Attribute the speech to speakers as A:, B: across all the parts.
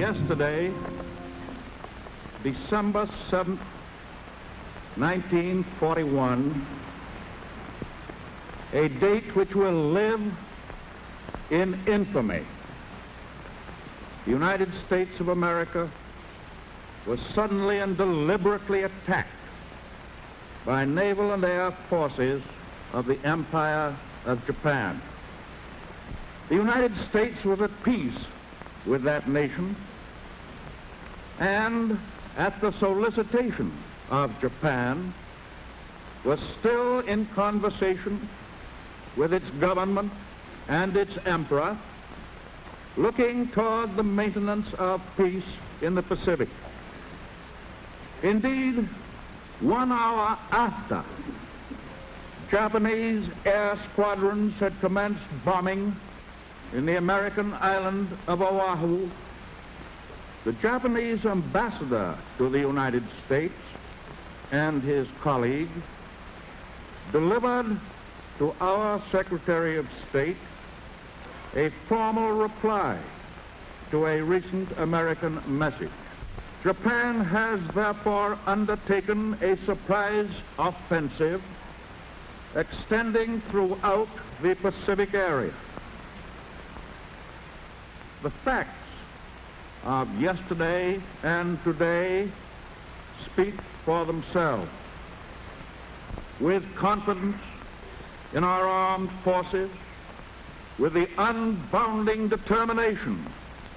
A: Yesterday, December 7th, 1941, a date which will live in infamy. The United States of America was suddenly and deliberately attacked by naval and air forces of the Empire of Japan. The United States was at peace with that nation, and at the solicitation of Japan, was still in conversation with its government and its emperor, looking toward the maintenance of peace in the Pacific. Indeed, 1 hour after Japanese air squadrons had commenced bombing in the American island of Oahu, the Japanese ambassador to the United States and his colleague delivered to our Secretary of State a formal reply to a recent American message. Japan has therefore undertaken a surprise offensive extending throughout the Pacific area. The facts of yesterday and today speak for themselves. With confidence in our armed forces, with the unbounding determination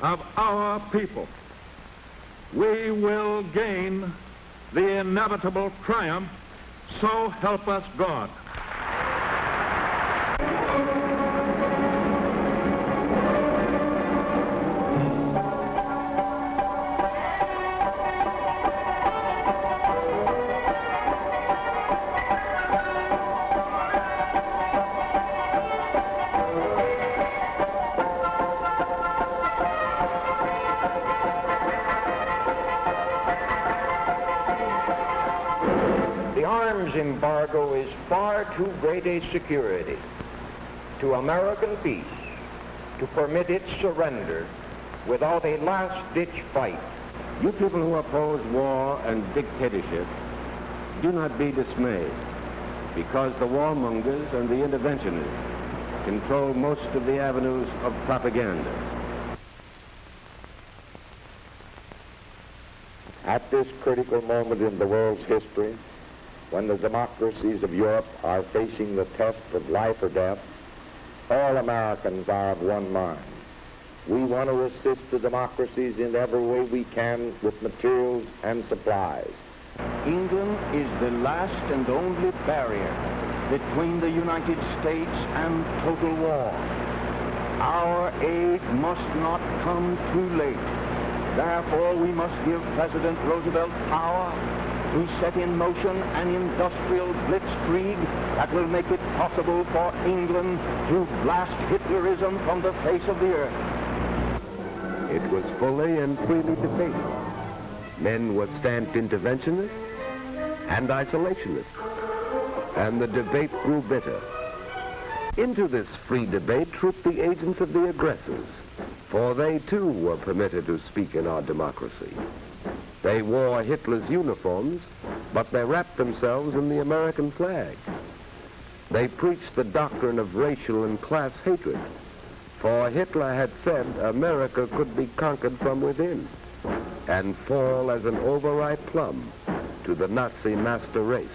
A: of our people, we will gain the inevitable triumph, so help us God.
B: Embargo is far too great a security to American peace to permit its surrender without a last-ditch fight.
C: You people who oppose war and dictatorship, do not be dismayed, because the warmongers and the interventionists control most of the avenues of propaganda.
D: At this critical moment in the world's history, when the democracies of Europe are facing the test of life or death, all Americans are of one mind. We want to assist the democracies in every way we can with materials and supplies.
E: England is the last and only barrier between the United States and total war. Our aid must not come too late. Therefore, we must give President Roosevelt power to set in motion an industrial blitzkrieg that will make it possible for England to blast Hitlerism from the face of the earth.
C: It was fully and freely debated. Men were stamped interventionists and isolationists, and the debate grew bitter. Into this free debate trooped the agents of the aggressors, for they too were permitted to speak in our democracy. They wore Hitler's uniforms, but they wrapped themselves in the American flag. They preached the doctrine of racial and class hatred, for Hitler had said America could be conquered from within and fall as an overripe plum to the Nazi master race.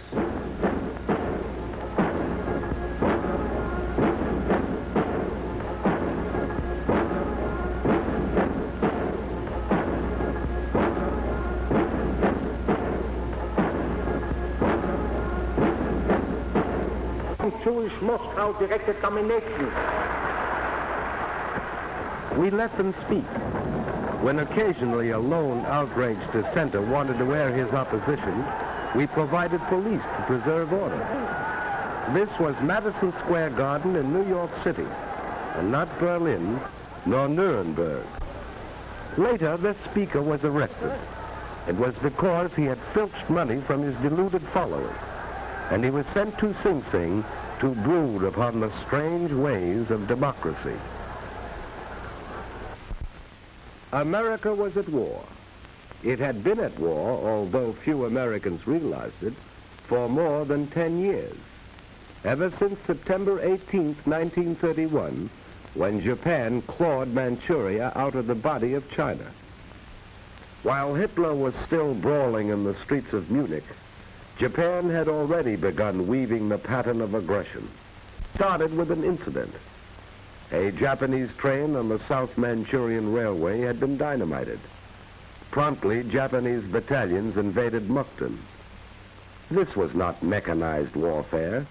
B: Jewish Moscow direct examination.
C: We let them speak. When occasionally a lone outraged dissenter wanted to air his opposition, we provided police to preserve order. This was Madison Square Garden in New York City, and not Berlin nor Nuremberg. Later, the speaker was arrested. It was because he had filched money from his deluded followers, and he was sent to Sing Sing to brood upon the strange ways of democracy. America was at war. It had been at war, although few Americans realized it, for more than 10 years. Ever since September 18, 1931, when Japan clawed Manchuria out of the body of China. While Hitler was still brawling in the streets of Munich, Japan had already begun weaving the pattern of aggression. Started with an incident. A Japanese train on the South Manchurian Railway had been dynamited. Promptly, Japanese battalions invaded Mukden. This was not mechanized warfare.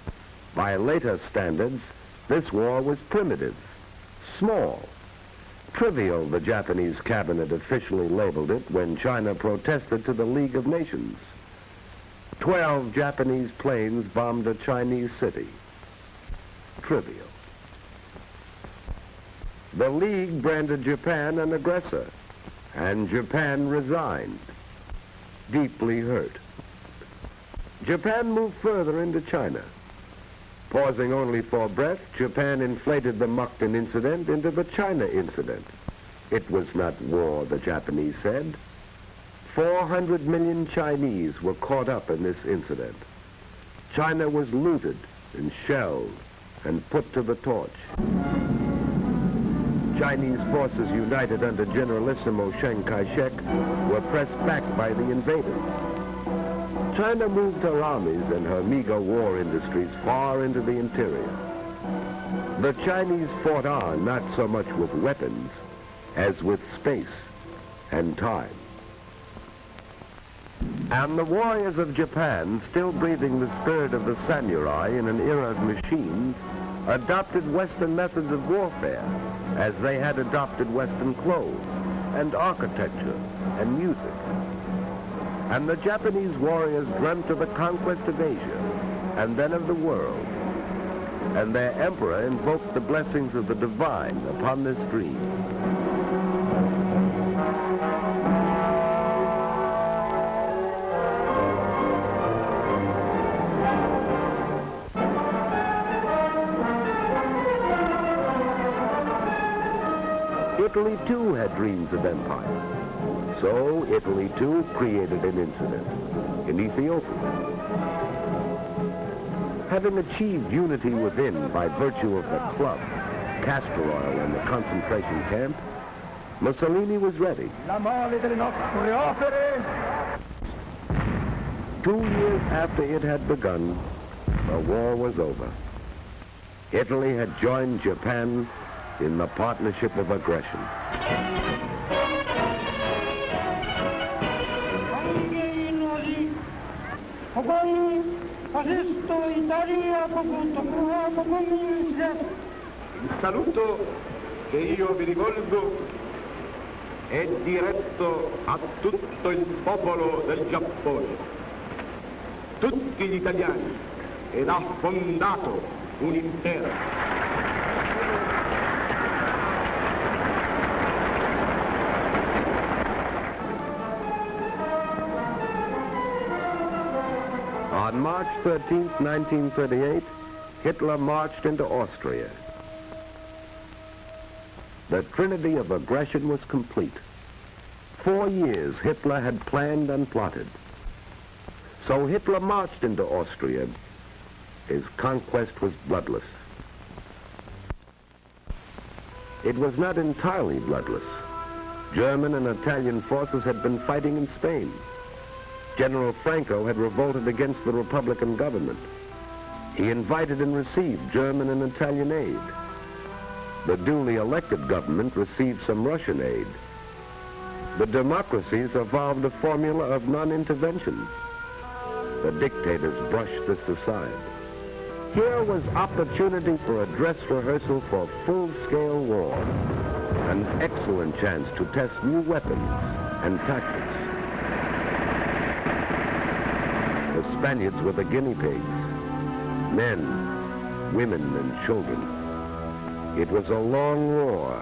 C: By later standards, this war was primitive, small, trivial, the Japanese cabinet officially labeled it when China protested to the League of Nations. 12 Japanese planes bombed a Chinese city. Trivial. The League branded Japan an aggressor, and Japan resigned, deeply hurt. Japan moved further into China. Pausing only for breath, Japan inflated the Mukden incident into the China incident. It was not war, the Japanese said. 400 million Chinese were caught up in this incident. China was looted and shelled and put to the torch. Chinese forces united under Generalissimo Chiang Kai-shek were pressed back by the invaders. China moved her armies and her meager war industries far into the interior. The Chinese fought on not so much with weapons as with space and time. And the warriors of Japan, still breathing the spirit of the samurai in an era of machines, adopted Western methods of warfare as they had adopted Western clothes and architecture and music. And the Japanese warriors dreamt of the conquest of Asia and then of the world. And their emperor invoked the blessings of the divine upon this dream. Italy, too, had dreams of empire. So Italy, too, created an incident in Ethiopia. Having achieved unity within by virtue of the club, castor oil, and the concentration camp, Mussolini was ready. 2 years after it had begun, the war was over. Italy had joined Japan in the partnership of aggression.
A: Il saluto che io vi rivolgo è diretto a tutto il popolo del Giappone, tutti gli italiani, ed ha fondato un impero.
C: On March 13, 1938, Hitler marched into Austria. The trinity of aggression was complete. 4 years Hitler had planned and plotted. So Hitler marched into Austria. His conquest was bloodless. It was not entirely bloodless. German and Italian forces had been fighting in Spain. General Franco had revolted against the Republican government. He invited and received German and Italian aid. The duly elected government received some Russian aid. The democracies evolved a formula of non-intervention. The dictators brushed this aside. Here was opportunity for a dress rehearsal for full-scale war, an excellent chance to test new weapons and tactics. The Spaniards were the guinea pigs, men, women, and children. It was a long war,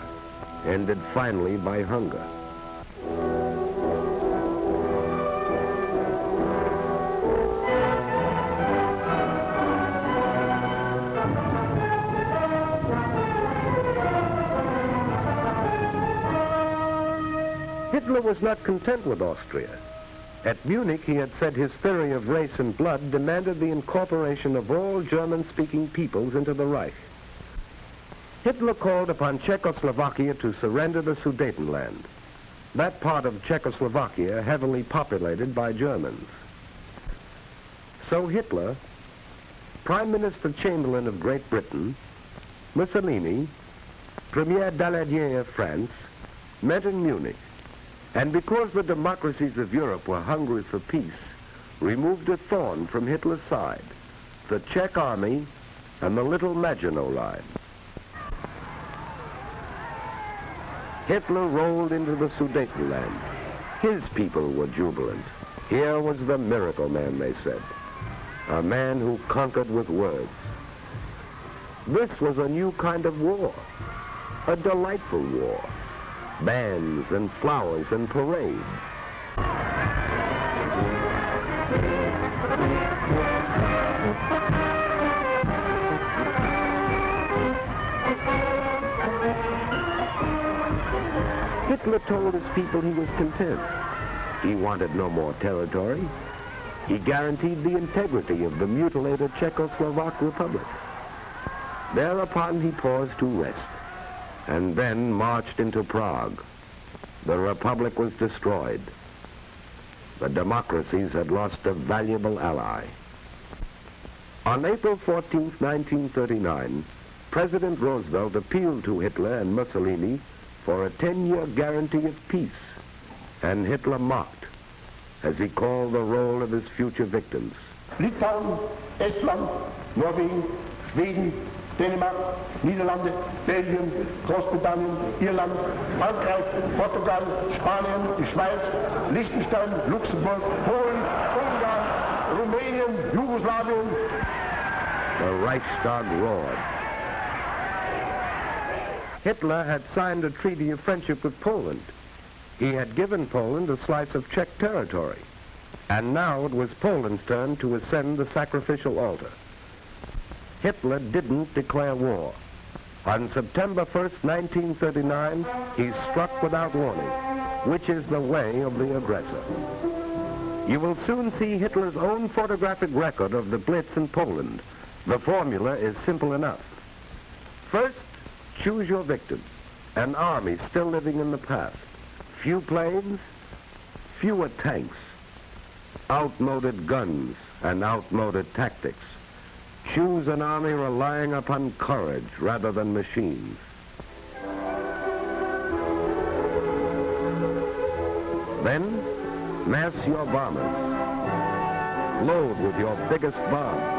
C: ended finally by hunger. Hitler was not content with Austria. At Munich, he had said his theory of race and blood demanded the incorporation of all German-speaking peoples into the Reich. Hitler called upon Czechoslovakia to surrender the Sudetenland, that part of Czechoslovakia heavily populated by Germans. So Hitler, Prime Minister Chamberlain of Great Britain, Mussolini, Premier Daladier of France, met in Munich, and because the democracies of Europe were hungry for peace, removed a thorn from Hitler's side, the Czech army and the Little Maginot Line. Hitler rolled into the Sudetenland. His people were jubilant. Here was the miracle man, they said, a man who conquered with words. This was a new kind of war, a delightful war. Bands and flowers and parades. Hitler told his people he was content. He wanted no more territory. He guaranteed the integrity of the mutilated Czechoslovak Republic. Thereupon he paused to rest, and then marched into Prague. The Republic was destroyed. The democracies had lost a valuable ally. On April 14, 1939, President Roosevelt appealed to Hitler and Mussolini for a 10-year guarantee of peace, and Hitler mocked as he called the roll of his future victims.
F: Litauen, Estland, Norwegen, Schweden, Dänemark, Niederlande, Belgien, Großbritannien, Irland, Frankreich, Portugal, Spanien, die Schweiz, Liechtenstein, Luxemburg, Polen, Ungarn, Rumänien, Jugoslawien.
C: The Reichstag roared. Hitler had signed a treaty of friendship with Poland. He had given Poland a slice of Czech territory, and now it was Poland's turn to ascend the sacrificial altar. Hitler didn't declare war. On September 1st, 1939, he struck without warning, which is the way of the aggressor. You will soon see Hitler's own photographic record of the Blitz in Poland. The formula is simple enough. First, choose your victim, an army still living in the past. Few planes, fewer tanks, outmoded guns and outmoded tactics. Choose an army relying upon courage rather than machines. Then, mass your bombers. Load with your biggest bomb.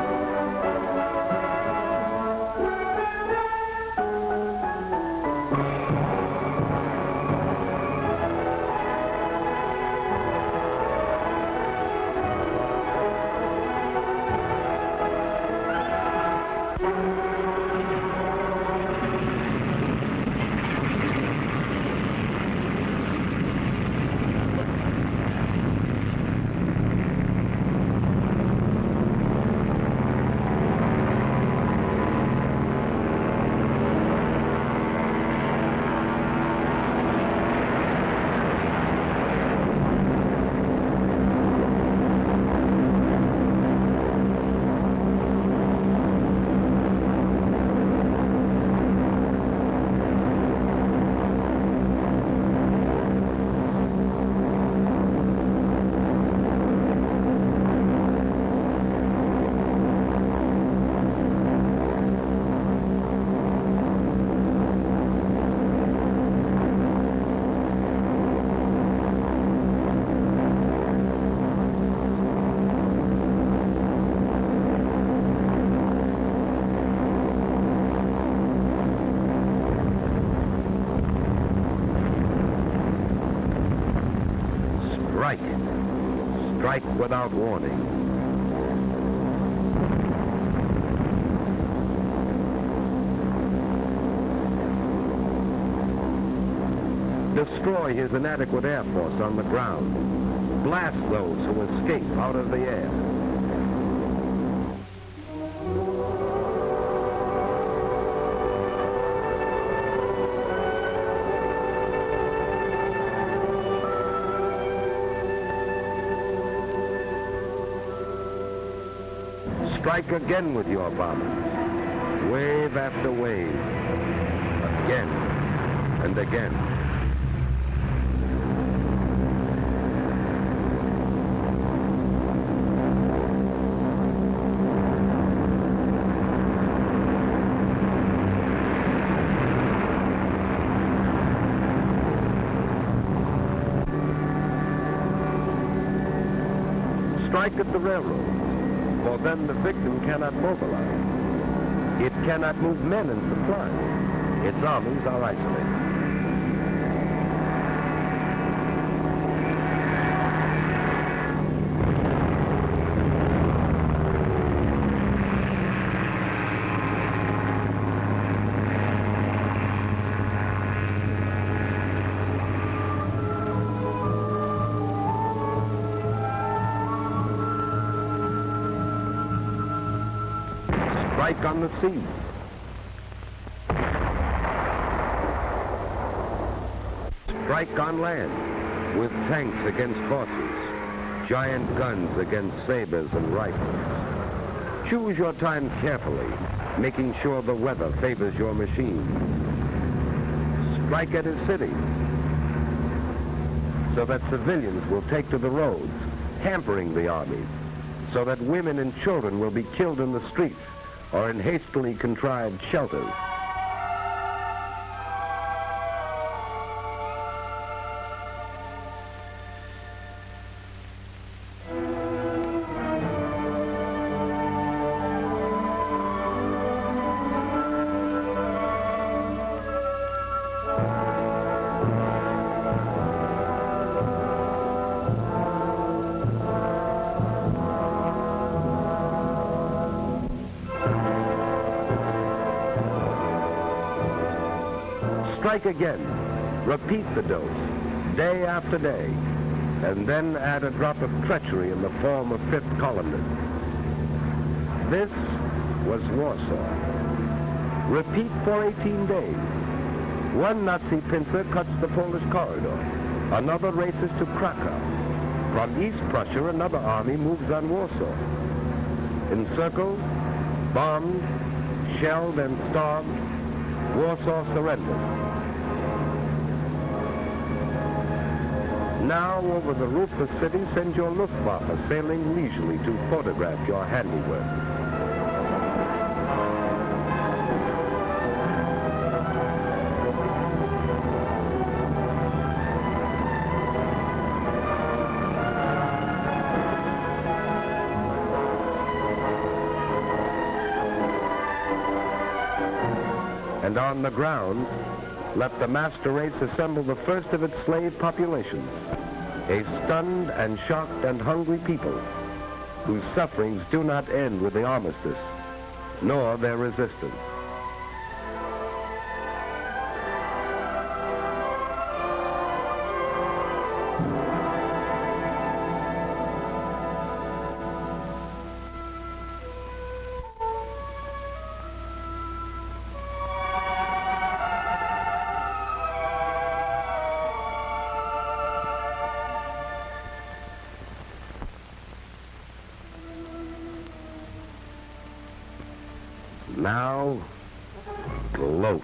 C: Strike without warning. Destroy his inadequate air force on the ground. Blast those who escape out of the air. Strike again with your bombers, wave after wave, again and again. Strike at the railroad, for then the victim cannot mobilize. It cannot move men and supplies. Its armies are isolated. Strike on the sea. Strike on land, with tanks against horses, giant guns against sabers and rifles. Choose your time carefully, making sure the weather favors your machine. Strike at a city, so that civilians will take to the roads, hampering the armies, so that women and children will be killed in the streets or in hastily contrived shelters. Strike again. Repeat the dose, day after day, and then add a drop of treachery in the form of fifth columnists. This was Warsaw. Repeat for 18 days. One Nazi pincer cuts the Polish corridor. Another races to Krakow. From East Prussia, another army moves on Warsaw. Encircled, bombed, shelled, and starved, Warsaw surrenders. Now, over the roofless city, send your Luftwaffe sailing leisurely to photograph your handiwork. And on the ground, let the master race assemble the first of its slave populations, a stunned and shocked and hungry people whose sufferings do not end with the armistice, nor their resistance. Now, gloat.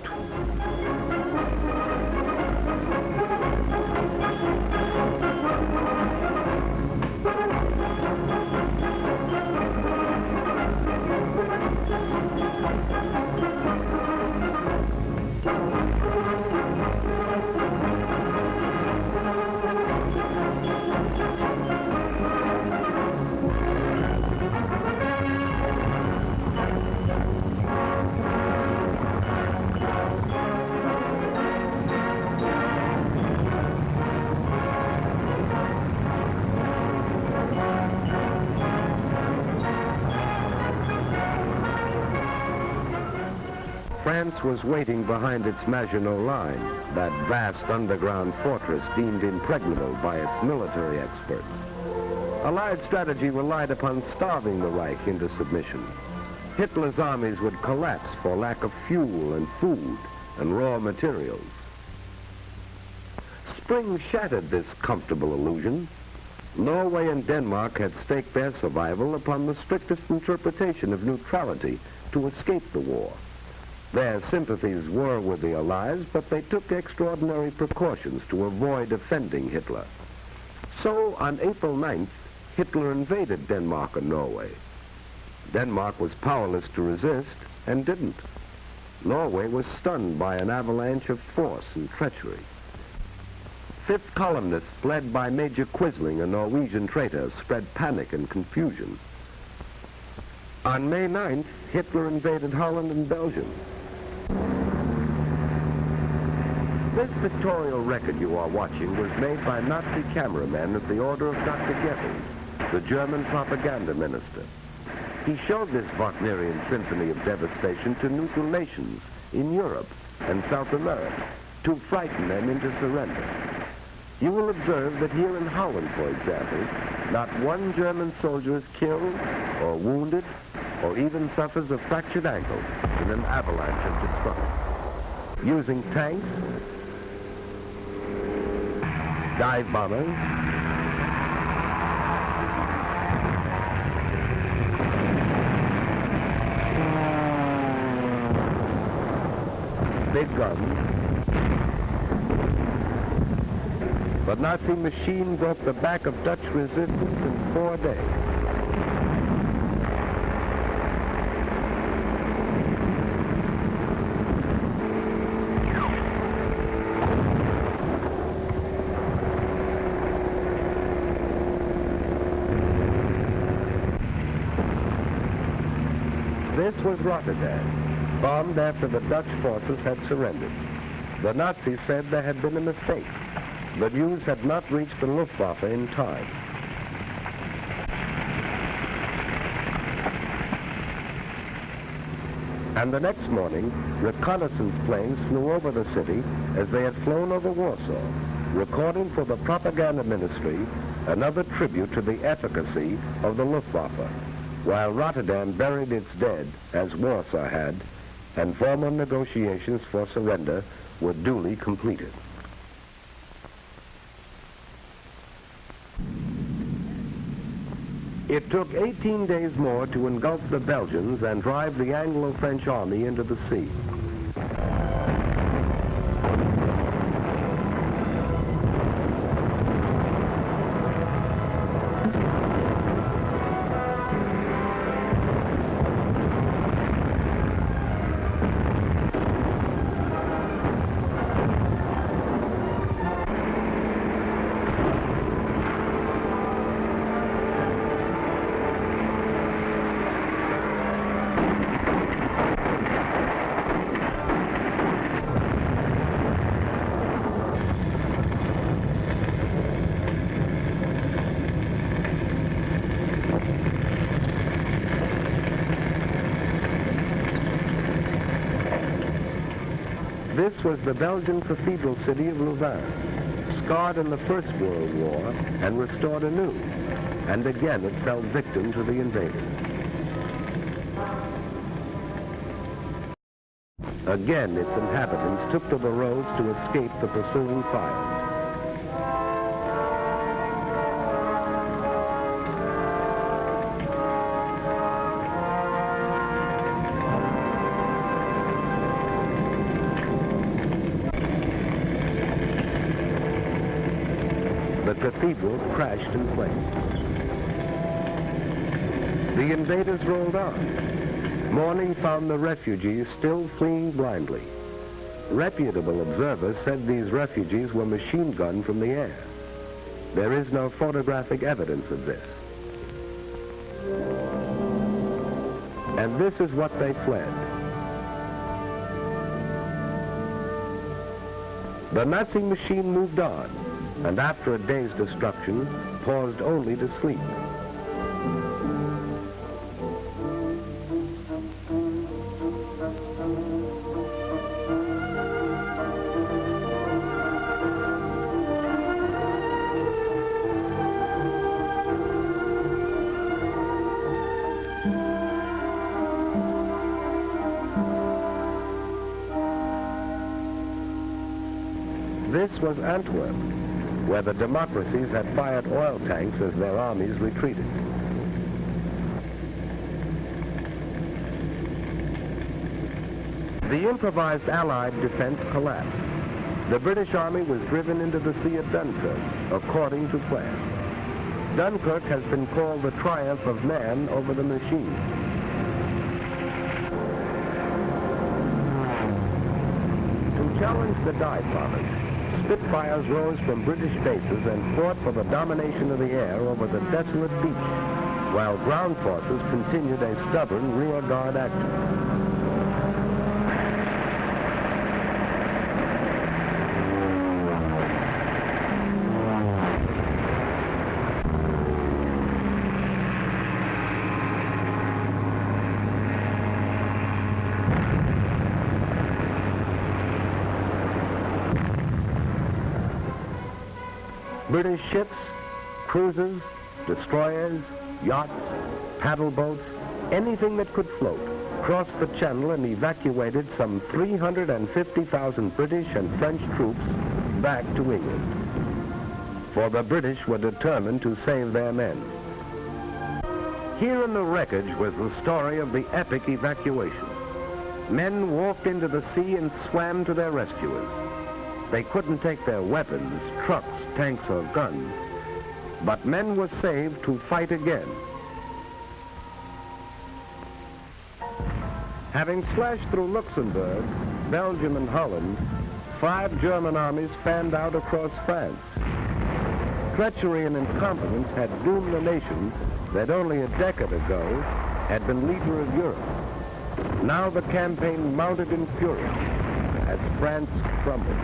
C: France was waiting behind its Maginot Line, that vast underground fortress deemed impregnable by its military experts. Allied strategy relied upon starving the Reich into submission. Hitler's armies would collapse for lack of fuel and food and raw materials. Spring shattered this comfortable illusion. Norway and Denmark had staked their survival upon the strictest interpretation of neutrality to escape the war. Their sympathies were with the Allies, but they took extraordinary precautions to avoid offending Hitler. So, on April 9th, Hitler invaded Denmark and Norway. Denmark was powerless to resist and didn't. Norway was stunned by an avalanche of force and treachery. Fifth columnists, led by Major Quisling, a Norwegian traitor, spread panic and confusion. On May 9th, Hitler invaded Holland and Belgium. This pictorial record you are watching was made by Nazi cameramen at the order of Dr. Goebbels, the German propaganda minister. He showed this Wagnerian symphony of devastation to neutral nations in Europe and South America to frighten them into surrender. You will observe that here in Holland, for example, not one German soldier is killed or wounded or even suffers a fractured ankle in an avalanche of destruction. Using tanks, dive bombers, big guns, the Nazi machine broke the back of Dutch resistance in 4 days. This was Rotterdam, bombed after the Dutch forces had surrendered. The Nazis said there had been a mistake. The news had not reached the Luftwaffe in time. And the next morning, reconnaissance planes flew over the city as they had flown over Warsaw, recording for the propaganda ministry another tribute to the efficacy of the Luftwaffe, while Rotterdam buried its dead, as Warsaw had, and formal negotiations for surrender were duly completed. It took 18 days more to engulf the Belgians and drive the Anglo-French army into the sea. This was the Belgian cathedral city of Louvain, scarred in the First World War and restored anew, and again it fell victim to the invaders. Again its inhabitants took to the roads to escape the pursuing fires. The cathedral crashed in flames. The invaders rolled on. Morning found the refugees still fleeing blindly. Reputable observers said these refugees were machine gunned from the air. There is no photographic evidence of this. And this is what they fled. The Nazi machine moved on, and after a day's destruction, paused only to sleep. This was Antwerp, where the democracies had fired oil tanks as their armies retreated. The improvised Allied defense collapsed. The British Army was driven into the sea at Dunkirk, according to plan. Dunkirk has been called the triumph of man over the machine. To challenge the Die bombers, Spitfires rose from British bases and fought for the domination of the air over the desolate beach, while ground forces continued a stubborn rear guard action. British ships, cruisers, destroyers, yachts, paddle boats, anything that could float, crossed the channel and evacuated some 350,000 British and French troops back to England. For the British were determined to save their men. Here in the wreckage was the story of the epic evacuation. Men walked into the sea and swam to their rescuers. They couldn't take their weapons, trucks, tanks, or guns, but men were saved to fight again. Having slashed through Luxembourg, Belgium, and Holland, 5 German armies fanned out across France. Treachery and incompetence had doomed the nation that only a decade ago had been leader of Europe. Now the campaign mounted in fury as France crumbled.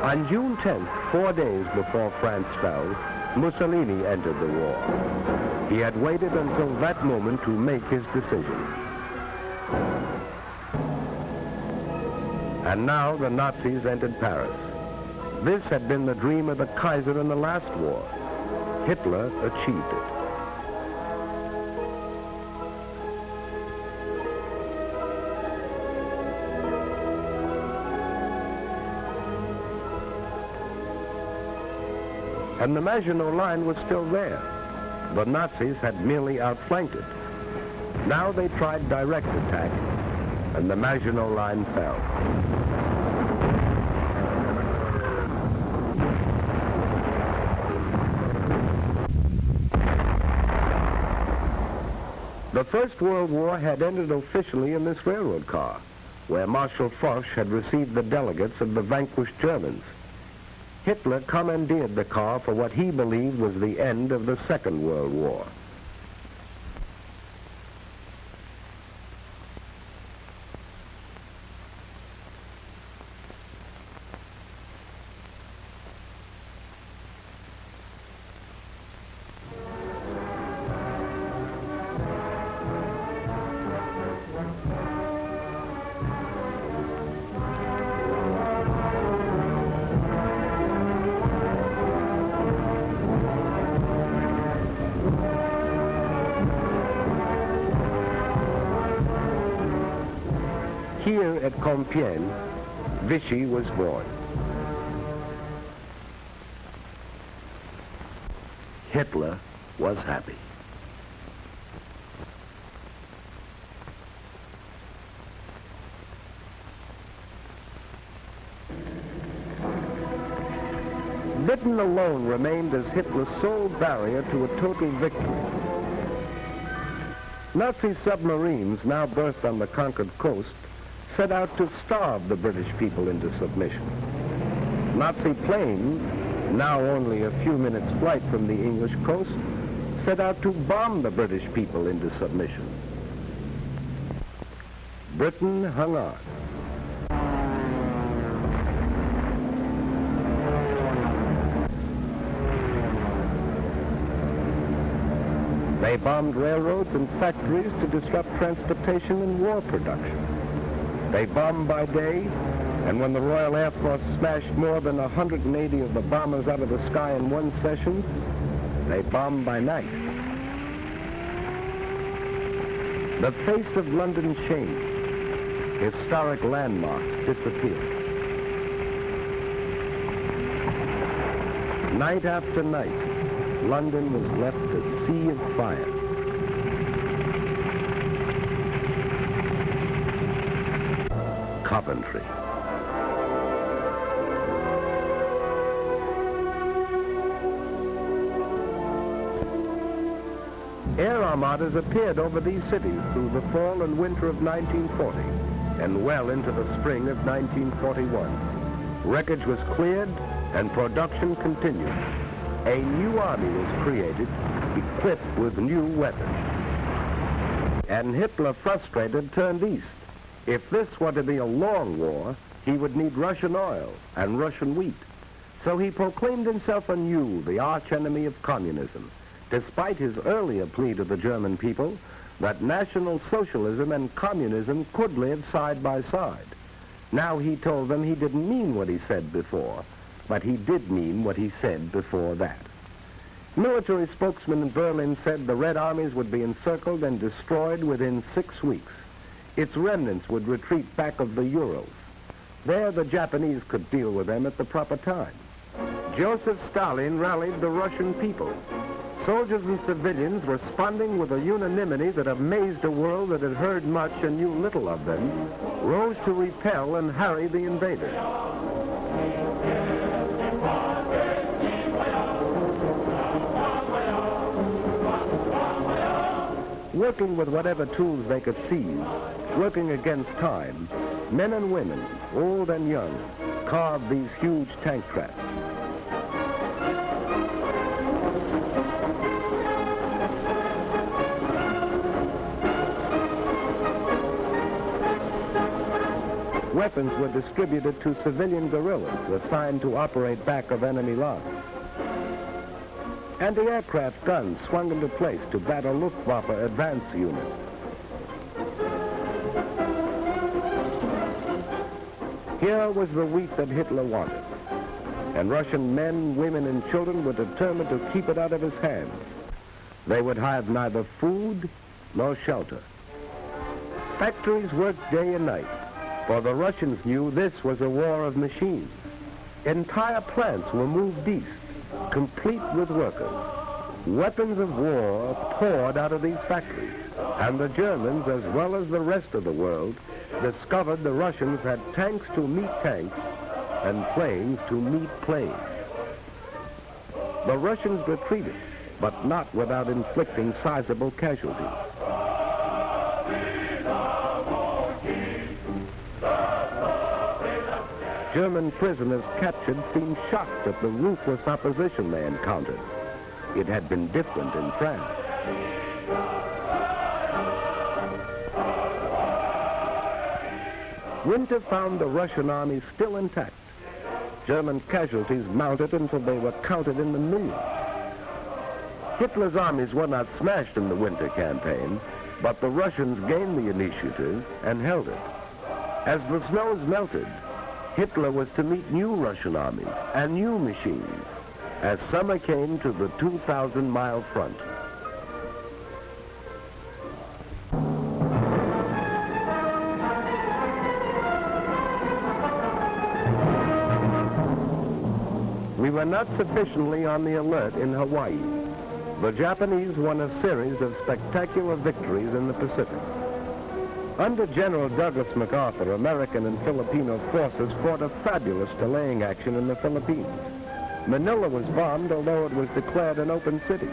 C: On June 10th, 4 days before France fell, Mussolini entered the war. He had waited until that moment to make his decision. And now the Nazis entered Paris. This had been the dream of the Kaiser in the last war. Hitler achieved it. And the Maginot Line was still there. The Nazis had merely outflanked it. Now they tried direct attack, and the Maginot Line fell. The First World War had ended officially in this railroad car, where Marshal Foch had received the delegates of the vanquished Germans. Hitler commandeered the car for what he believed was the end of the Second World War. Here at Compiègne, Vichy was born. Hitler was happy. Britain alone remained as Hitler's sole barrier to a total victory. Nazi submarines, now berthed on the conquered coast, set out to starve the British people into submission. Nazi planes, now only a few minutes' flight from the English coast, set out to bomb the British people into submission. Britain hung on. They bombed railroads and factories to disrupt transportation and war production. They bombed by day, and when the Royal Air Force smashed more than 180 of the bombers out of the sky in one session, they bombed by night. The face of London changed. Historic landmarks disappeared. Night after night, London was left a sea of fire. Coventry. Air armadas appeared over these cities through the fall and winter of 1940 and well into the spring of 1941. Wreckage was cleared and production continued. A new army was created, equipped with new weapons. And Hitler, frustrated, turned east. If this were to be a long war, he would need Russian oil and Russian wheat. So he proclaimed himself anew the archenemy of communism, despite his earlier plea to the German people that National Socialism and communism could live side by side. Now he told them he didn't mean what he said before, but he did mean what he said before that. Military spokesman in Berlin said the Red Armies would be encircled and destroyed within 6 weeks. Its remnants would retreat back of the Urals. There the Japanese could deal with them at the proper time. Joseph Stalin rallied the Russian people. Soldiers and civilians responding with a unanimity that amazed a world that had heard much and knew little of them, rose to repel and harry the invaders. Working with whatever tools they could seize, working against time, men and women, old and young, carved these huge tank traps. Weapons were distributed to civilian guerrillas assigned to operate back of enemy lines. Anti-aircraft guns swung into place to battle Luftwaffe advance units. Here was the wheat that Hitler wanted, and Russian men, women, and children were determined to keep it out of his hands. They would have neither food nor shelter. Factories worked day and night, for the Russians knew this was a war of machines. Entire plants were moved east, complete with workers. Weapons of war poured out of these factories, and the Germans, as well as the rest of the world, discovered the Russians had tanks to meet tanks and planes to meet planes. The Russians retreated, but not without inflicting sizable casualties. German prisoners captured seemed shocked at the ruthless opposition they encountered. It had been different in France. Winter found the Russian army still intact. German casualties mounted until they were counted in the millions. Hitler's armies were not smashed in the winter campaign, but the Russians gained the initiative and held it. As the snows melted, Hitler was to meet new Russian armies and new machines as summer came to the 2,000-mile front. We were not sufficiently on the alert in Hawaii. The Japanese won a series of spectacular victories in the Pacific. Under General Douglas MacArthur, American and Filipino forces fought a fabulous delaying action in the Philippines. Manila was bombed, although it was declared an open city.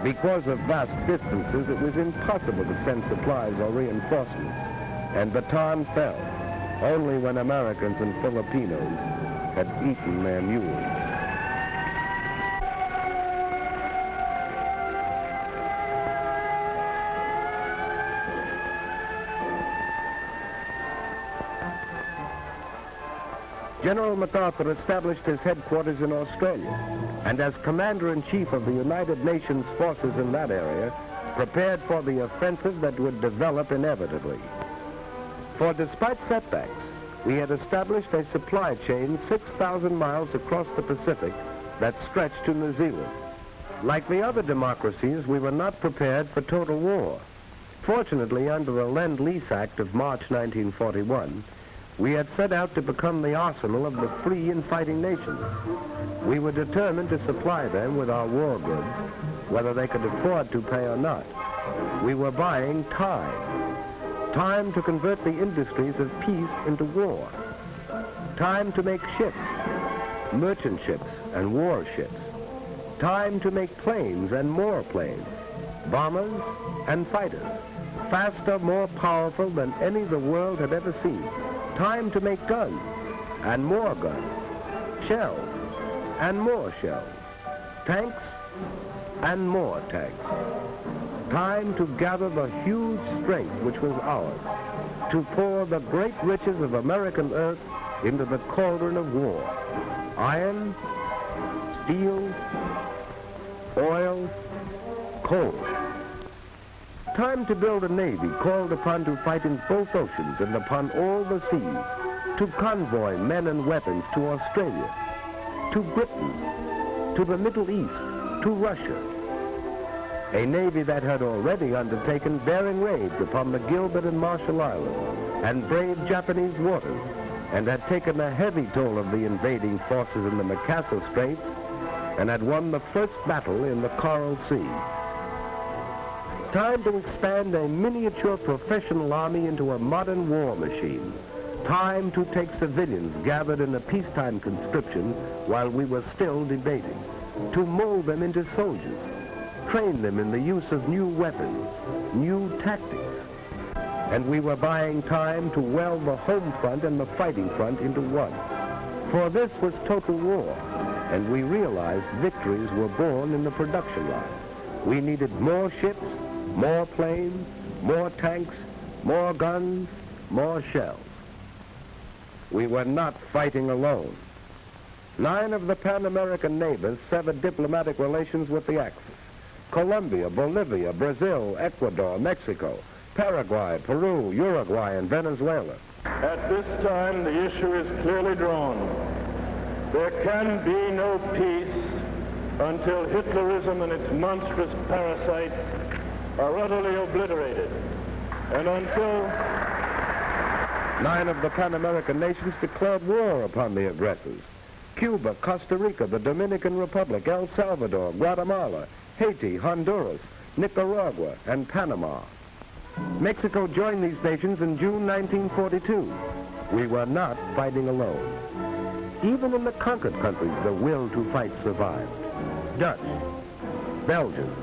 C: Because of vast distances, it was impossible to send supplies or reinforcements, and Bataan fell only when Americans and Filipinos had eaten their mules. General MacArthur established his headquarters in Australia, and as Commander-in-Chief of the United Nations forces in that area, prepared for the offensive that would develop inevitably. For despite setbacks, we had established a supply chain 6,000 miles across the Pacific that stretched to New Zealand. Like the other democracies, we were not prepared for total war. Fortunately, under the Lend-Lease Act of March 1941, we had set out to become the arsenal of the free and fighting nations. We were determined to supply them with our war goods, whether they could afford to pay or not. We were buying time. Time to convert the industries of peace into war. Time to make ships, merchant ships and warships. Time to make planes and more planes, bombers and fighters, faster, more powerful than any the world had ever seen. Time to make guns, and more guns, shells, and more shells, tanks, and more tanks. Time to gather the huge strength which was ours, to pour the great riches of American earth into the cauldron of war. Iron, steel, oil, coal. Time to build a navy called upon to fight in both oceans and upon all the seas, to convoy men and weapons to Australia, to Britain, to the Middle East, to Russia. A navy that had already undertaken daring raids upon the Gilbert and Marshall Islands and braved Japanese waters, and had taken a heavy toll of the invading forces in the Makassar Straits, and had won the first battle in the Coral Sea. Time to expand a miniature professional army into a modern war machine. Time to take civilians gathered in a peacetime conscription while we were still debating, to mold them into soldiers, train them in the use of new weapons, new tactics. And we were buying time to weld the home front and the fighting front into one. For this was total war, and we realized victories were born in the production line. We needed more ships, more planes, more tanks, more guns, more shells. We were not fighting alone. 9 of the Pan-American neighbors severed diplomatic relations with the Axis. Colombia, Bolivia, Brazil, Ecuador, Mexico, Paraguay, Peru, Uruguay, and Venezuela.
G: At this time, the issue is clearly drawn. There can be no peace until Hitlerism and its monstrous parasites are utterly obliterated, and until
C: 9 of the Pan-American nations declared war upon the aggressors. Cuba, Costa Rica, the Dominican Republic, El Salvador, Guatemala, Haiti, Honduras, Nicaragua, and Panama. Mexico joined these nations in June 1942. We were not fighting alone. Even in the conquered countries, the will to fight survived. Dutch, Belgians,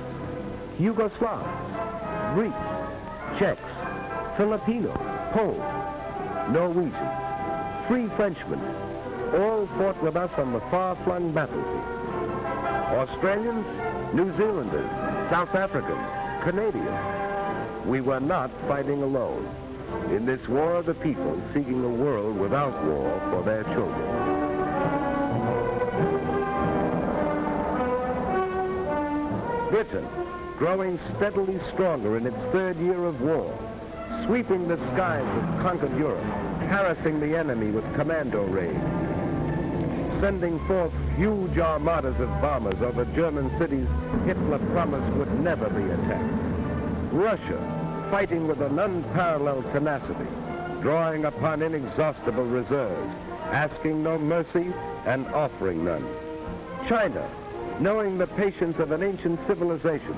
C: Yugoslavs, Greeks, Czechs, Filipinos, Poles, Norwegians, free Frenchmen, all fought with us on the far-flung battlefield. Australians, New Zealanders, South Africans, Canadians. We were not fighting alone in this war of the people seeking a world without war for their children. Britain, growing steadily stronger in its 3rd year of war, sweeping the skies of conquered Europe, harassing the enemy with commando raids, sending forth huge armadas of bombers over German cities Hitler promised would never be attacked. Russia, fighting with an unparalleled tenacity, drawing upon inexhaustible reserves, asking no mercy and offering none. China, knowing the patience of an ancient civilization,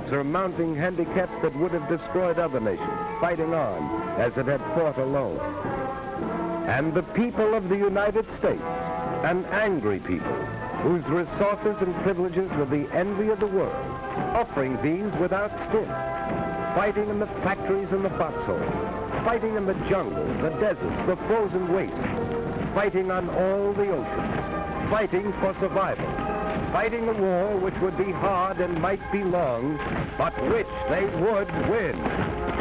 C: surmounting handicaps that would have destroyed other nations, fighting on as it had fought alone. And the people of the United States, an angry people, whose resources and privileges were the envy of the world, offering these without stint, fighting in the factories and the foxholes, fighting in the jungles, the deserts, the frozen wastes, fighting on all the oceans, fighting for survival, fighting a war which would be hard and might be long, but which they would win.